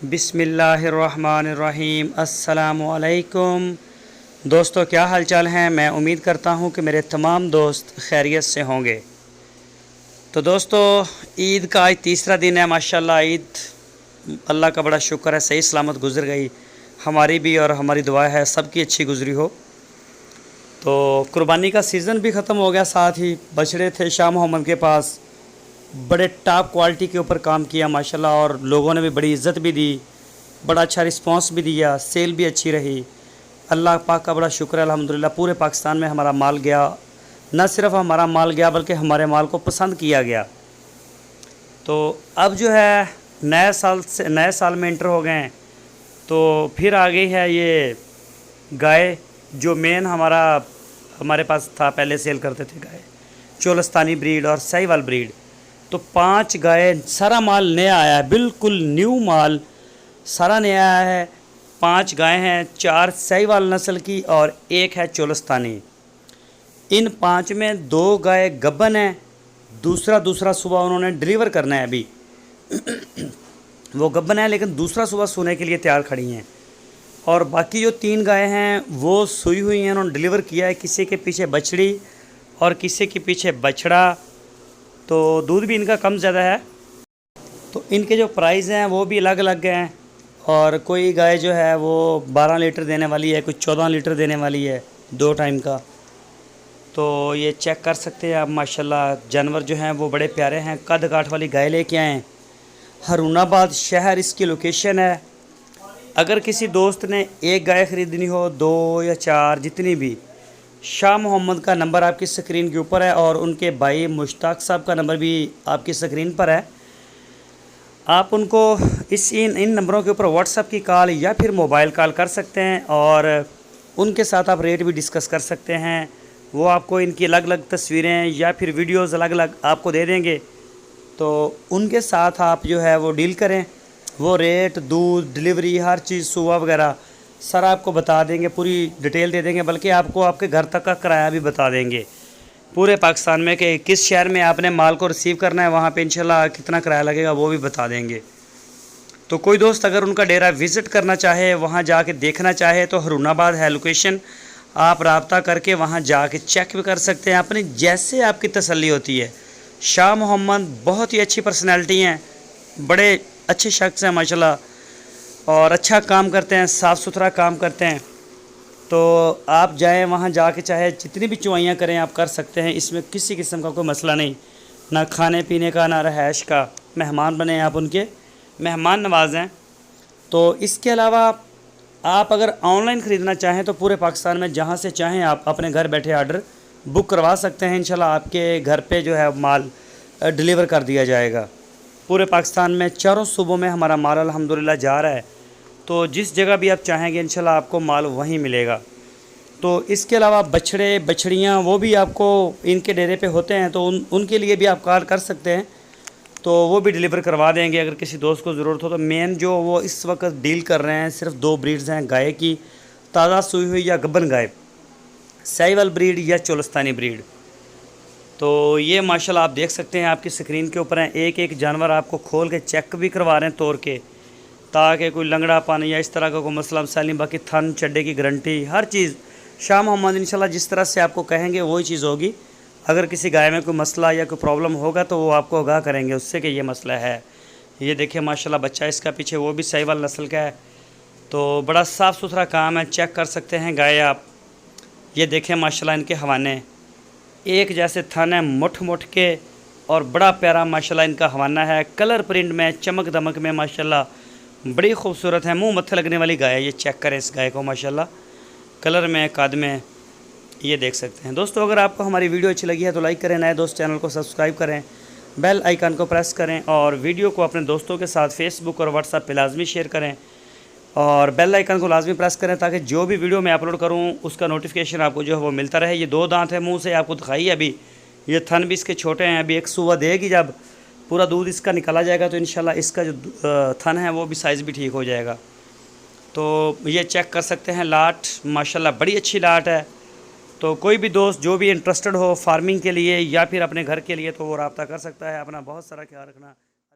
बिस्मिल्लाहिर्रहमानिर्रहीम। अस्सलामुअलैकुम दोस्तों, क्या हाल चाल हैं। मैं उम्मीद करता हूं कि मेरे तमाम दोस्त खैरियत से होंगे। तो दोस्तों, ईद का आज तीसरा दिन है। माशाल्लाह ईद अल्लाह का बड़ा शुक्र है, सही सलामत गुजर गई। हमारी भी और हमारी दुआ है सबकी अच्छी गुजरी हो। तो कुर्बानी का सीज़न भी ख़त्म हो गया, साथ ही बछड़े थे शाह मोहम्मद के पास, बड़े टॉप क्वालिटी के ऊपर काम किया माशाल्लाह, और लोगों ने भी बड़ी इज़्ज़त भी दी, बड़ा अच्छा रिस्पांस भी दिया, सेल भी अच्छी रही। अल्लाह पाक का बड़ा शुक्र है अल्हम्दुलिल्लाह। पूरे पाकिस्तान में हमारा माल गया, न सिर्फ हमारा माल गया बल्कि हमारे माल को पसंद किया गया। तो अब जो है नए साल में इंटर हो गए हैं, तो फिर आ गई है ये गाय जो मेन हमारे पास था। पहले सेल करते थे गाय, चोलस्तानी ब्रीड और साहिवाल ब्रीड। तो 5 गाय, सारा माल नया आया है, बिल्कुल न्यू माल सारा नया आया है। 5 गाय हैं, 4 साहिवाल नस्ल की और 1 है चोलस्तानी। इन 5 में 2 गाय गब्बन है, दूसरा सुबह उन्होंने डिलीवर करना है। अभी वो गब्बन है लेकिन दूसरा सुबह सोने के लिए तैयार खड़ी हैं। और बाकी जो 3 गाय हैं वो सोई हुई हैं, उन्होंने डिलीवर किया है। किसी के पीछे बछड़ी और किसी के पीछे बछड़ा। तो दूध भी इनका कम ज़्यादा है। तो इनके जो प्राइस हैं वो भी अलग अलग हैं। और कोई गाय जो है वो 12 लीटर देने वाली है, कोई 14 लीटर देने वाली है 2 टाइम का। तो ये चेक कर सकते हैं आप। माशाल्लाह जानवर जो हैं वो बड़े प्यारे हैं। कद काठ वाली गाय लेके आए हैं। हरूनाबाद शहर इसकी लोकेशन है। अगर किसी दोस्त ने 1 गाय ख़रीदनी हो, 2 या 4, जितनी भी, शाह मोहम्मद का नंबर आपकी स्क्रीन के ऊपर है और उनके भाई मुश्ताक साहब का नंबर भी आपकी स्क्रीन पर है। आप उनको इन नंबरों के ऊपर व्हाट्सएप की कॉल या फिर मोबाइल कॉल कर सकते हैं और उनके साथ आप रेट भी डिस्कस कर सकते हैं। वो आपको इनकी अलग अलग तस्वीरें या फिर वीडियोस अलग अलग आपको दे देंगे। तो उनके साथ आप जो है वो डील करें। वो रेट, दूध, डिलीवरी, हर चीज़, सुबह वगैरह सर आपको बता देंगे, पूरी डिटेल दे देंगे। बल्कि आपको आपके घर तक का किराया भी बता देंगे पूरे पाकिस्तान में, कि किस शहर में आपने माल को रिसीव करना है, वहाँ पे इंशाल्लाह कितना किराया लगेगा वो भी बता देंगे। तो कोई दोस्त अगर उनका डेरा विज़िट करना चाहे, वहाँ जाके देखना चाहे, तो हरूनाबाद है लोकेशन। आप रब्ता करके वहाँ जाके चेक भी कर सकते हैं, अपनी जैसे आपकी तसल्ली होती है। शाह मोहम्मद बहुत ही अच्छी पर्सनैलिटी हैं, बड़े अच्छे शख्स हैं माशाल्लाह, और अच्छा काम करते हैं, साफ़ सुथरा काम करते हैं। तो आप जाएं वहाँ जाके, चाहे जितनी भी चुवाइयाँ करें आप कर सकते हैं। इसमें किसी किस्म का कोई मसला नहीं, ना खाने पीने का ना रहायश का। मेहमान बने, आप उनके मेहमान नवाज हैं। तो इसके अलावा आप अगर ऑनलाइन ख़रीदना चाहें तो पूरे पाकिस्तान में जहाँ से चाहें आप अपने घर बैठे ऑर्डर बुक करवा सकते हैं। इंशाल्लाह आपके घर पे जो है माल डिलीवर कर दिया जाएगा। पूरे पाकिस्तान में चारों सूबों में हमारा माल अल्हम्दुलिल्लाह जा रहा है। तो जिस जगह भी आप चाहेंगे इंशाल्लाह आपको माल वहीं मिलेगा। तो इसके अलावा बछड़े बछड़ियाँ वो भी आपको इनके डेरे पे होते हैं, तो उनके लिए भी आप कॉल कर सकते हैं, तो वो भी डिलीवर करवा देंगे अगर किसी दोस्त को ज़रूरत हो। तो मेन जो वो इस वक्त डील कर रहे हैं सिर्फ 2 ब्रीड्स हैं गाय की, ताज़ा सूई हुई या गब्बन गाय, साहिवाल ब्रीड या चोलस्तानी ब्रीड। तो ये माशाल्लाह आप देख सकते हैं, आपकी स्क्रीन के ऊपर हैं। एक एक जानवर आपको खोल के चेक भी करवा रहे हैं तोड़ के, ताकि कोई लंगड़ा पानी या इस तरह का कोई मसला मसाइल नहीं। बाकी थन चड्डे की गारंटी, हर चीज़ शाह मोहम्मद इंशाल्लाह जिस तरह से आपको कहेंगे वही चीज़ होगी। अगर किसी गाय में कोई मसला या कोई प्रॉब्लम होगा तो वो आपको आगाह करेंगे उससे कि ये मसला है। ये देखिए माशाल्लाह बच्चा इसका पीछे, वो भी साहिवाल नस्ल का है। तो बड़ा साफ़ सुथरा काम है, चेक कर सकते हैं गाय आप। ये देखें माशाल्लाह इनके हवाने एक जैसे थन है, मुठ मुठ के, और बड़ा प्यारा माशाल्लाह इनका हवाना है। कलर प्रिंट में, चमक दमक में माशाल्लाह बड़ी खूबसूरत है। मुंह मत्थे लगने वाली गाय है। ये चेक करें इस गाय को माशाल्लाह, कलर में, कद में, ये देख सकते हैं। दोस्तों अगर आपको हमारी वीडियो अच्छी लगी है तो लाइक करें, नए दोस्त चैनल को सब्सक्राइब करें, बेल आइकन को प्रेस करें, और वीडियो को अपने दोस्तों के साथ फेसबुक और व्हाट्सएप पे लाजमी शेयर करें, और बेल आइकन को लाजमी प्रेस करें ताकि जो भी वीडियो मैं अपलोड करूं उसका नोटिफिकेशन आपको जो है वो मिलता रहे। ये 2 दांत है मुँह से आपको दिखाई है। अभी ये थन भी इसके छोटे हैं। अभी एक सुबह देगी, जब पूरा दूध इसका निकाला जाएगा तो इंशाल्लाह इसका जो थन है वो भी साइज़ भी ठीक हो जाएगा। तो ये चेक कर सकते हैं। लाट माशाल्लाह बड़ी अच्छी लाट है। तो कोई भी दोस्त जो भी इंटरेस्टेड हो फार्मिंग के लिए या फिर अपने घर के लिए, तो वो रब्ता कर सकता है। अपना बहुत सारा ख्याल रखना।